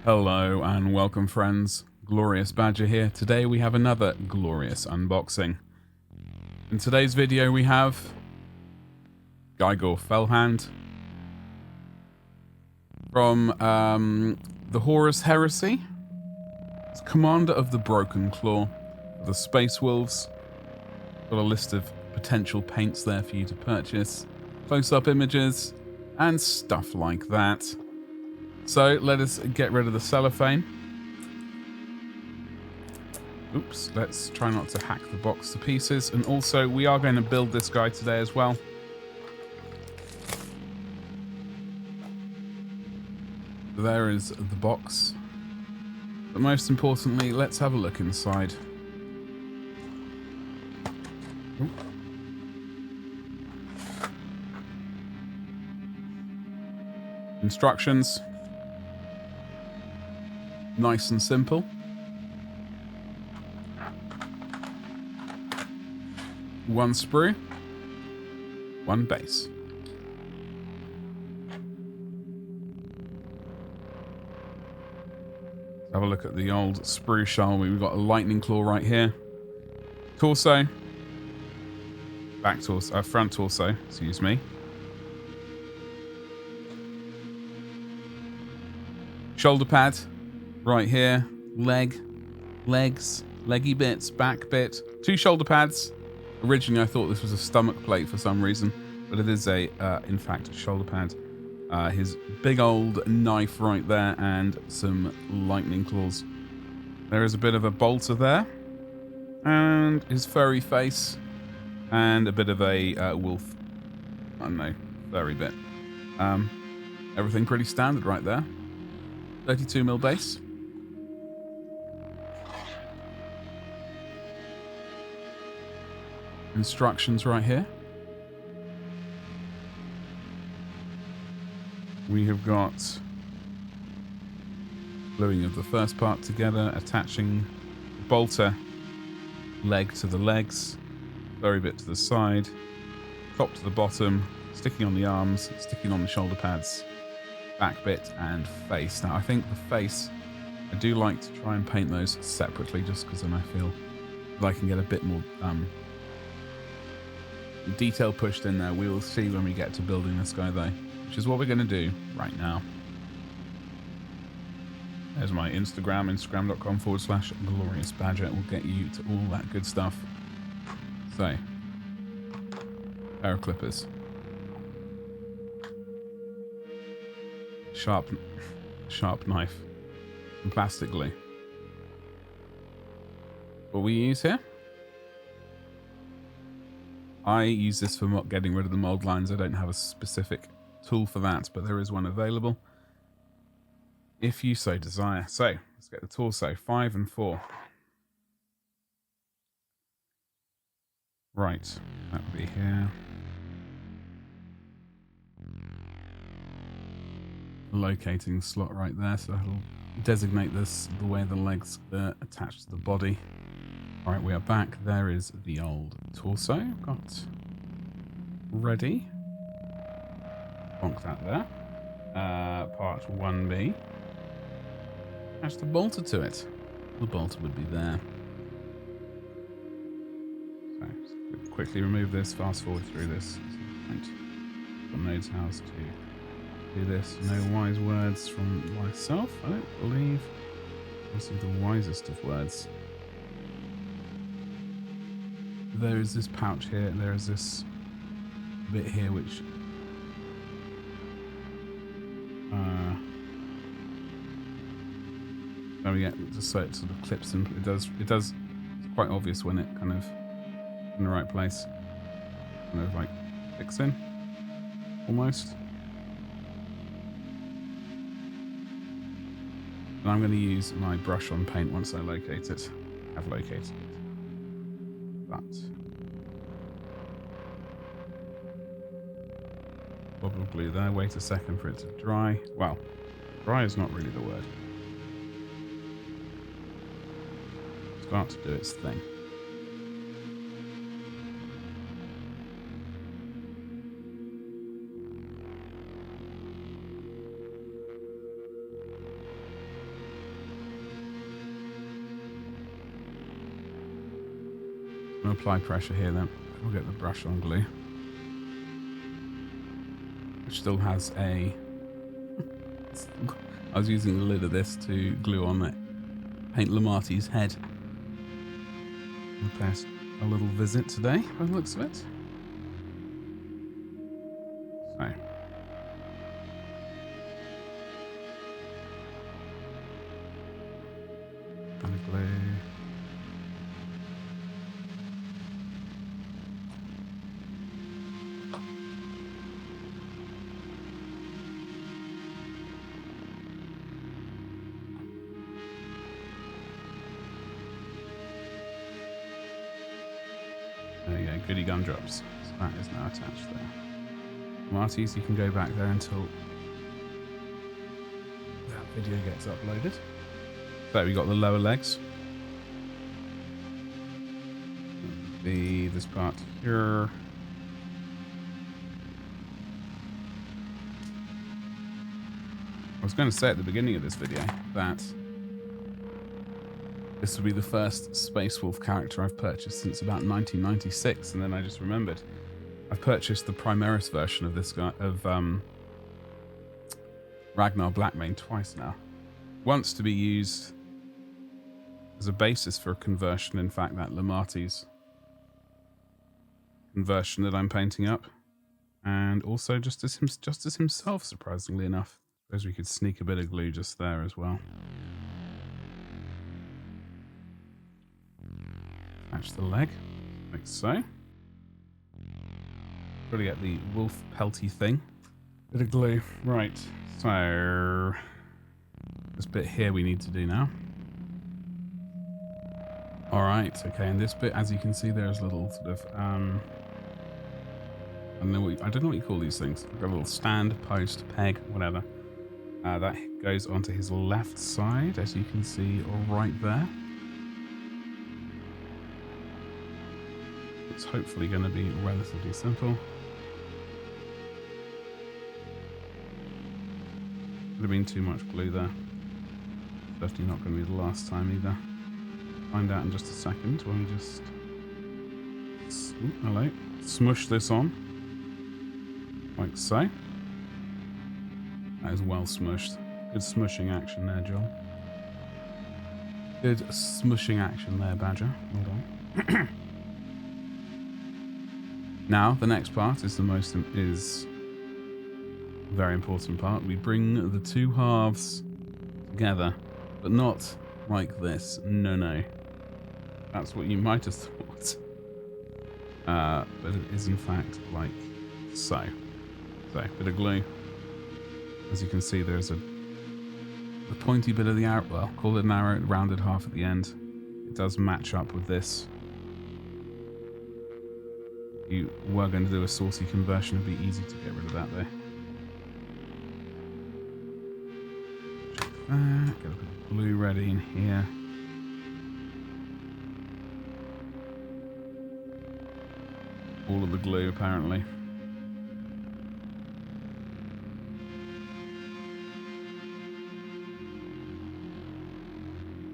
Hello and welcome friends, Glorious Badger here. Today we have another glorious unboxing. In today's video we have Geigor Fell-hand from the Horus Heresy. It's Commander of the Broken Claw, the Space Wolves. Got a list of potential paints there for you to purchase, close-up images and stuff like that. So let us get rid of the cellophane. Oops, let's try not to hack the box to pieces. And also, we are going to build this guy today as well. There is the box. But most importantly, let's have a look inside. Ooh. Instructions. Nice and simple. One sprue, one base. Let's have a look at the old sprue, shall we? We've got a lightning claw right here. Torso. Back torso, front torso, excuse me. Shoulder pad. Right here, legs, leggy bits, back bit, two shoulder pads. Originally, I thought this was a stomach plate for some reason, but it is in fact, a shoulder pad. His big old knife right there, and some lightning claws. There is a bit of a bolter there, and his furry face, and a bit of a wolf. I don't know, furry bit. Everything pretty standard right there. 32mm base. Instructions right here. We have got gluing of the first part together, attaching bolter leg to the legs, furry bit to the side, top to the bottom, sticking on the arms, sticking on the shoulder pads, back bit and face. Now I think the face, I do like to try and paint those separately just because then I feel that I can get a bit more detail pushed in there. We will see when we get to building this guy though, which is what we're going to do right now. There's my Instagram, instagram.com/gloriousbadger. It will get you to all that good stuff. So, pair of clippers. Sharp knife. And plastic glue. What we use here? I use this for getting rid of the mold lines. I don't have a specific tool for that, but there is one available if you so desire. So let's get the torso, 5 and 4. Right, that would be here. Locating the slot right there, so that'll designate this the way the legs are attached to the body. Alright, we are back. There is the old torso. Got ready. Bonk that there. Part 1B. Attach the bolter to it. The bolter would be there. So, just quickly remove this, fast forward through this. One knows how to do this. No wise words from myself, I don't believe. Obviously the wisest of words. There is this pouch here, and there is this bit here which there we go, just so it sort of clips in. It's quite obvious when it kind of in the right place. Kind of like fits in almost. And I'm going to use my brush on paint once I locate it. I've located it. Bubble glue there. Wait a second for it to dry. Well, dry is not really the word. Start to do its thing. I'm going to apply pressure here then. We'll get the brush on glue. Which still has a... I was using the lid of this to glue on it. Paint Lamarty's head. I'll pay a little visit today by the looks of it. So. And glue. There you go, goody gumdrops. So that is now attached there. Marty's, you can go back there until that video gets uploaded. So we got the lower legs. This part here. I was going to say at the beginning of this video that this will be the first Space Wolf character I've purchased since about 1996, and then I just remembered I've purchased the Primaris version of this guy, of Ragnar Blackmane, twice now. Once to be used as a basis for a conversion, in fact, that Lamarty's conversion that I'm painting up, and also just as himself, surprisingly enough. I suppose we could sneak a bit of glue just there as well. Attach the leg, like so. Got to get the wolf pelty thing. Bit of glue. Right, so this bit here we need to do now. Alright, okay, and this bit, as you can see, there's little sort of, I don't know what you call these things. Like a little stand, post, peg, whatever. That goes onto his left side, as you can see right there. It's hopefully going to be relatively simple. Could have been too much glue there. Definitely not going to be the last time either. Find out in just a second when we just smush this on, like so. That is well smushed. Good smushing action there, Joel. Good smushing action there, Badger. Hold on. Now the next part is is a very important part. We bring the two halves together, but not like this. No. That's what you might have thought. But it is in fact like so. So, bit of glue. As you can see, there's the pointy bit of the arrow, well, call it an arrow, rounded half at the end. It does match up with this. If you were going to do a saucy conversion, it'd be easy to get rid of that though. Get a bit of glue ready in here. All of the glue, apparently.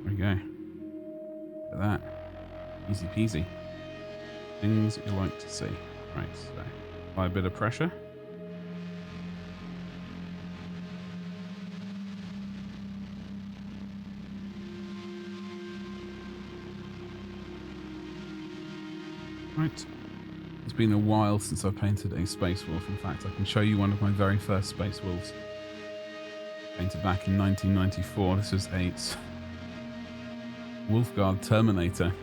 There we go. Look at that. Easy peasy. Things you like to see. Right, so apply a bit of pressure. Right. It's been a while since I've painted a Space Wolf. In fact, I can show you one of my very first Space Wolves. Painted back in 1994. This is a Wolfguard Terminator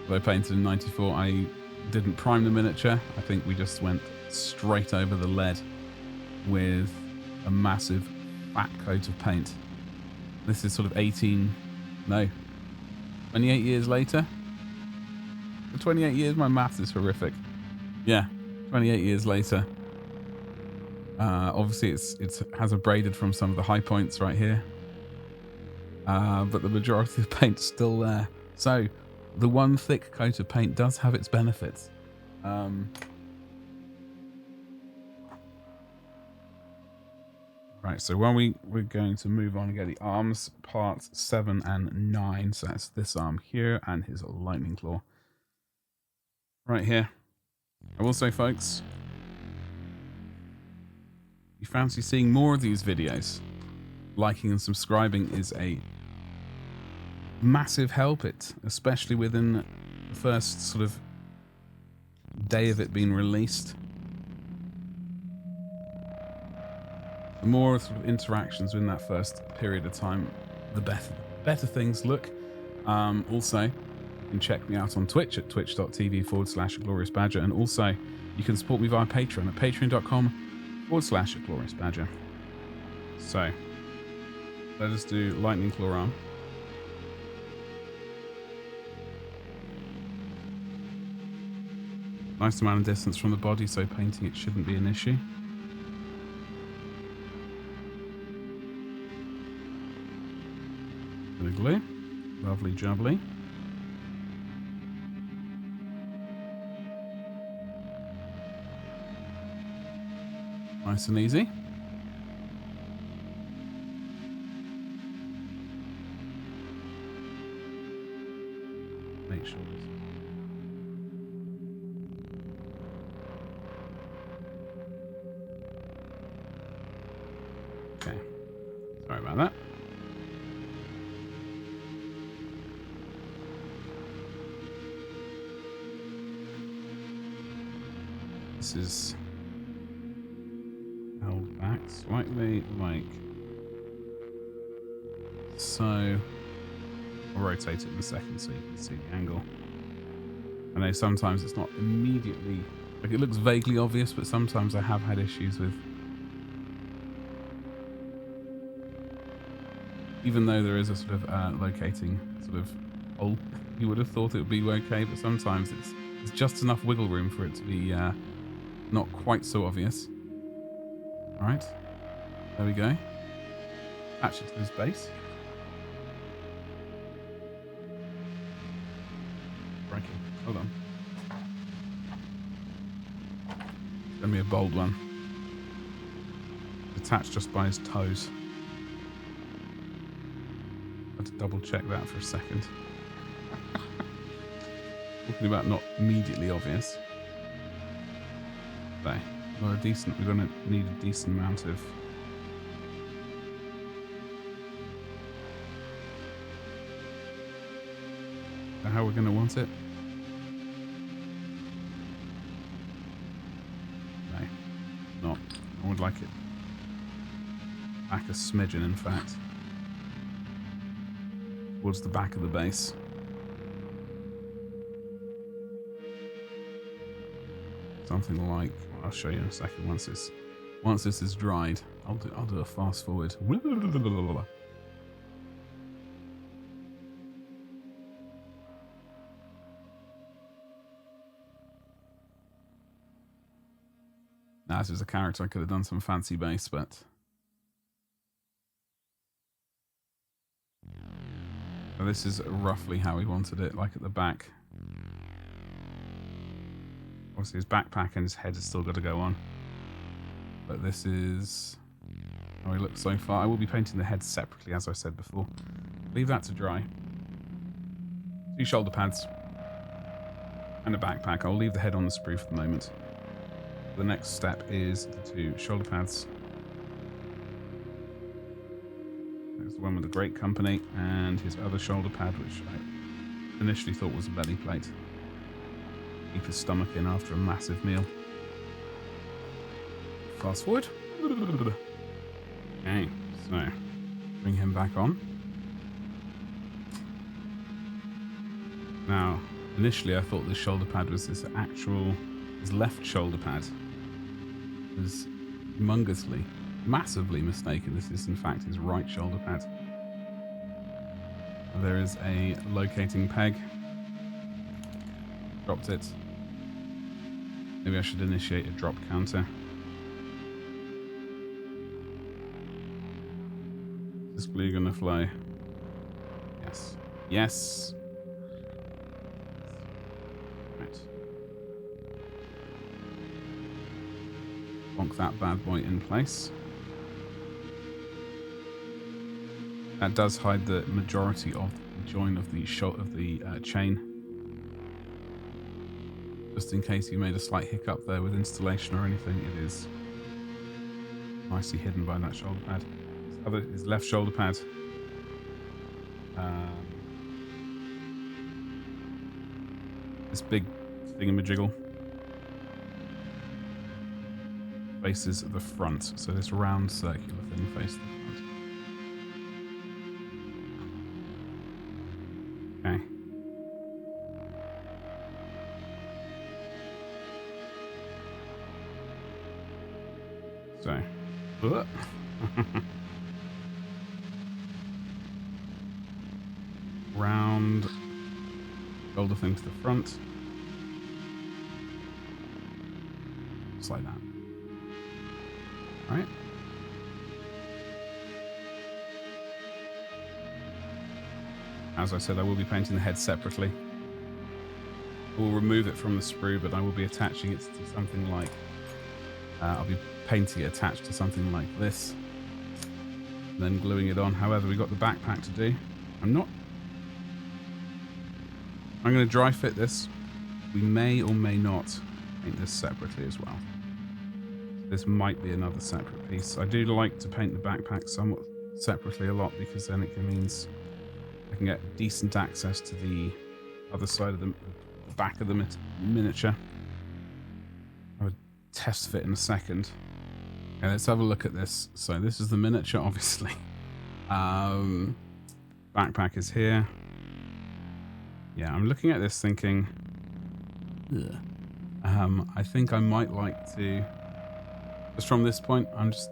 that I painted in 94. I didn't prime the miniature. I think we just went straight over the lead with a massive fat coat of paint. This is sort of 28 years later. For 28 years, my maths is horrific. Yeah, 28 years later. Obviously, it has abraded from some of the high points right here. But the majority of the paint's still there. So, the one thick coat of paint does have its benefits. Right, so when we're going to move on and get the arms, parts 7 and 9. So that's this arm here and his lightning claw. right here. I will say, folks, if you fancy seeing more of these videos, liking and subscribing is a massive help, especially within the first sort of day of it being released. The more sort of interactions in that first period of time, the better things look. Also, you can check me out on Twitch at twitch.tv/gloriousbadger, and also you can support me via Patreon at patreon.com/gloriousbadger. So let us do lightning claw arm. Nice amount of distance from the body, so painting it shouldn't be an issue. Bit of glue. Lovely jubbly. Nice and easy. Make sure this. Okay. Sorry about that. This is held back slightly, like so. I'll rotate it in a second so you can see the angle. I know sometimes it's not immediately, like it looks vaguely obvious, but sometimes I have had issues with, even though there is a sort of locating sort of hole, you would have thought it would be okay, but sometimes it's just enough wiggle room for it to be not quite so obvious. All right, there we go. Attach it to this base. Breaking. Hold on. It's gonna be a bold one. Attached just by his toes. I had to double check that for a second. Talking about not immediately obvious. So, we're gonna need a decent amount of how we're gonna want it. No, not. I would like it back a smidgen, in fact, towards the back of the base. Something like, I'll show you in a second once this is dried. I'll do a fast forward. Now, this is a character I could have done some fancy base, but so this is roughly how we wanted it, like at the back. Obviously his backpack and his head has still got to go on. But this is how he looks so far. I will be painting the head separately, as I said before. Leave that to dry. 2 shoulder pads. And a backpack. I'll leave the head on the sprue for the moment. The next step is the 2 shoulder pads. There's the one with the Great Company and his other shoulder pad, which I initially thought was a belly plate. Keep his stomach in after a massive meal. Fast forward. Okay, so bring him back on. Now, initially I thought this shoulder pad was his left shoulder pad. I was humongously, massively mistaken. This is in fact his right shoulder pad. There is a locating peg. Dropped it. Maybe I should initiate a drop counter. Is this glue gonna fly? Yes. Yes. Right. Bonk that bad boy in place. That does hide the majority of the join of the chain. Just in case you made a slight hiccup there with installation or anything, it is nicely hidden by that shoulder pad. His left shoulder pad. This big thingamajiggle faces the front, so this round circular thing faces the front. Okay. So, round shoulder thing to the front, just like that. All right. As I said, I will be painting the head separately. I will remove it from the sprue, but I will be attaching it to something like. I'll be painting it attached to something like this, and then gluing it on. However, we've got the backpack to do. I'm going to dry fit this. We may or may not paint this separately as well. This might be another separate piece. I do like to paint the backpack somewhat separately a lot, because then it means I can get decent access to the other side of the back of the miniature. I would test fit in a second. Okay, let's have a look at this. So this is the miniature, obviously. Backpack is here. Yeah, I'm looking at this thinking, I think I might like to, just from this point, I'm just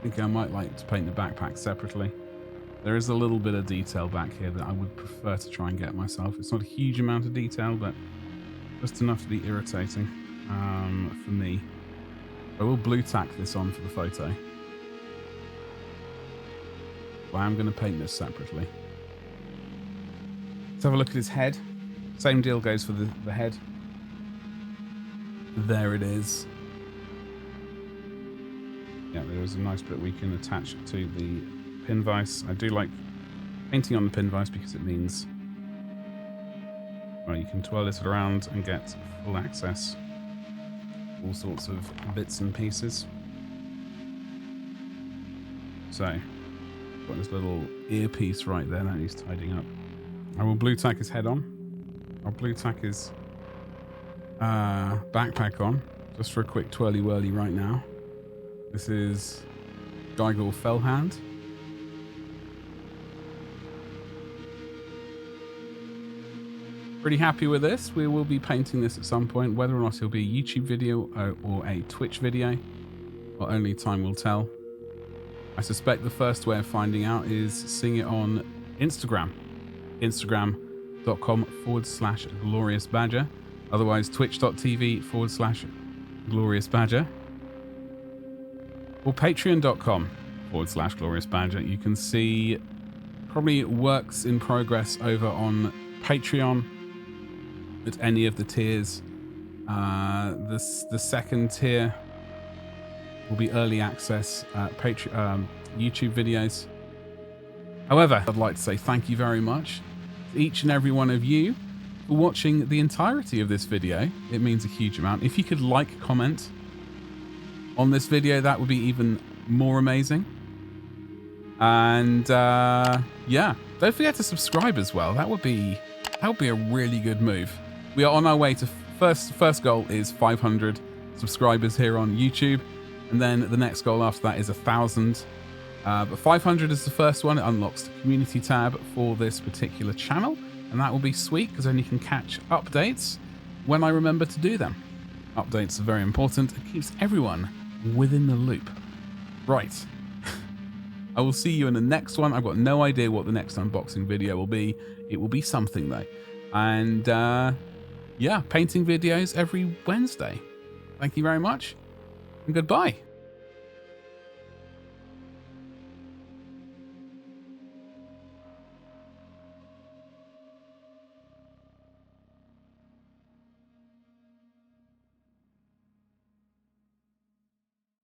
thinking I might like to paint the backpack separately. There is a little bit of detail back here that I would prefer to try and get myself. It's not a huge amount of detail, but just enough to be irritating for me. I will blue tack this on for the photo. But I am going to paint this separately. Let's have a look at his head. Same deal goes for the head. There it is. Yeah, there is a nice bit we can attach to the pin vise. I do like painting on the pin vise because it means, well, you can twirl it around and get full access to all sorts of bits and pieces. So, got this little earpiece right there that he's tidying up. I will blue tack his head on. I'll blue tack his backpack on, just for a quick twirly whirly right now. This is Geigor Fell-hand. Pretty happy with this. We will be painting this at some point. Whether or not it'll be a YouTube video or a Twitch video, well, only time will tell. I suspect the first way of finding out is seeing it on Instagram. Instagram.com/gloriousbadger. Otherwise, twitch.tv/gloriousbadger. Or patreon.com/gloriousbadger. You can see probably works in progress over on Patreon at any of the tiers. The second tier will be early access YouTube videos. However, I'd like to say thank you very much to each and every one of you for watching the entirety of this video. It means a huge amount. If you could like, comment on this video, that would be even more amazing. And yeah, don't forget to subscribe as well. That would be a really good move. We are on our way to first goal is 500 subscribers here on YouTube, and then the next goal after that is 1,000. But 500 is the first one. It unlocks the community tab for this particular channel, and that will be sweet because then you can catch updates when I remember to do them. Updates are very important. It keeps everyone within the loop. Right. I will see you in the next one. I've got no idea what the next unboxing video will be. It will be something though. And yeah, painting videos every Wednesday. Thank you very much and goodbye.